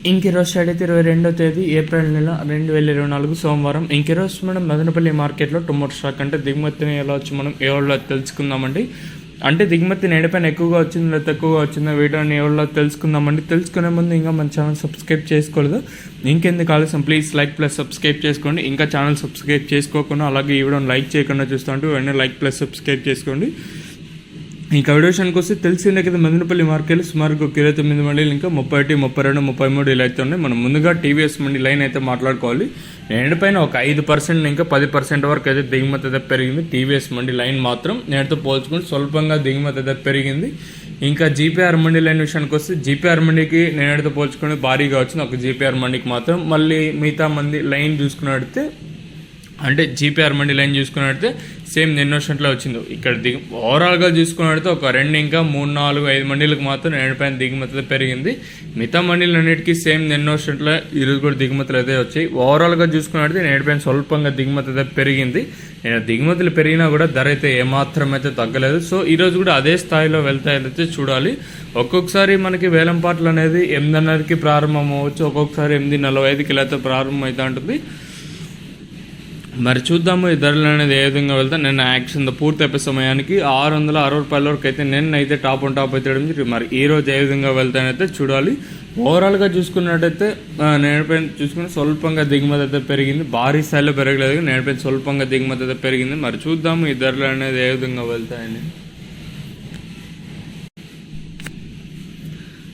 ఇంకిరోజు అయితే 22వ తేదీ ఏప్రిల్ నెల 2024 సోమవారం. ఇంకిరోజు మనం మదనపల్లి మార్కెట్లో టొమాటో స్టాక్ అంటే దిగుమతిని ఎలా వచ్చి మనం ఏ వాళ్ళో తెలుసుకుందామండి. అంటే దిగుమతి నేడిపైన ఎక్కువగా వచ్చిందో లేదా తక్కువగా వచ్చిందో వీడియోని ఎవరిలో తెలుసుకుందామండి. తెలుసుకునే ముందు ఇంకా మన ఛానల్ సబ్స్క్రైబ్ చేసుకోలేదు, ఇంకెందుకు ఆలస్యం ప్లీజ్ లైక్ ప్లస్ సబ్స్క్రైబ్ చేసుకోండి. ఇంకా ఛానల్ సబ్స్క్రైబ్ చేసుకోకుండా అలాగే ఈ వీడియోని లైక్ చేయకుండా చూస్తుంటే వెంటనే లైక్ ప్లస్ సబ్స్క్రైబ్ చేసుకోండి. ఇంకా వీడియో విషయానికి వస్తే తెలిసిందే కదా, మదనపల్లి మార్కెట్లో సుమారుగా 29 మండీలు ఇంకా 31, 32, 33 ఇలా అయితే ఉన్నాయి. మనం ముందుగా టీవీఎస్ మండి లైన్ అయితే మాట్లాడుకోవాలి. నేటిపైన ఒక 5% ఇంకా 10% వరకు అయితే దిగుమతి అయితే పెరిగింది. టీవీఎస్ మండి లైన్ మాత్రం నేటితో పోల్చుకుంటే స్వల్పంగా దిగుమతి అయితే పెరిగింది. ఇంకా జీపీఆర్ మండి లైన్ విషయానికి వస్తే జీపీఆర్ మండికి నేటితో పోల్చుకుంటే భారీగా వచ్చింది. ఒక జీపీఆర్ మండికి మాత్రం మళ్ళీ మిగతా మంది లైన్ చూసుకున్నట్టే అంటే జీపీఆర్ మండి లైన్ చూసుకున్నట్టే సేమ్ నిన్నోషంట్లో వచ్చింది. ఇక్కడ ఓవరాల్గా చూసుకున్నట్టు ఒక 2 ఇంకా 3, 4, 5 మండీలకు మాత్రం నేడిపైన దిగుమతులు పెరిగింది. మిగతా మండీలు అన్నిటికీ సేమ్ నిన్నోషంట్లో ఈరోజు కూడా దిగుమతులు అయితే వచ్చాయి. ఓవరాల్గా చూసుకున్నట్టు నేడిపైన స్వల్పంగా దిగుమతి అయితే పెరిగింది. దిగుమతులు పెరిగినా కూడా ధర అయితే ఏమాత్రం అయితే తగ్గలేదు. సో ఈరోజు కూడా అదే స్థాయిలో వెళ్తాయితే చూడాలి. ఒక్కొక్కసారి మనకి వేలంపాట్లు అనేది 8:30కి ప్రారంభం అవ్వచ్చు, ఒక్కొక్కసారి 8:45కి ఇలా అయితే ప్రారంభం అవుతూ ఉంటుంది. మరి చూద్దాము ఈ ధరలు అనేది ఏ విధంగా వెళ్తా. నిన్న యాక్షన్ పూర్తి అయిపోయే సమయానికి 660 రూపాయల వరకు అయితే నిన్నైతే టాప్ అయితే మరి ఈ రోజు ఏ విధంగా వెళ్తానైతే చూడాలి. ఓవరాల్గా చూసుకున్నట్టయితే నేడిపైన చూసుకుని స్వల్పంగా దిగుమతి అయితే పెరిగింది, భారీ స్థాయిలో పెరగలేదు. నేడిపైన స్వల్పంగా దిగుమతి అయితే పెరిగింది. మరి చూద్దాము ఈ ధరలు అనేది ఏ విధంగా వెళ్తాయని.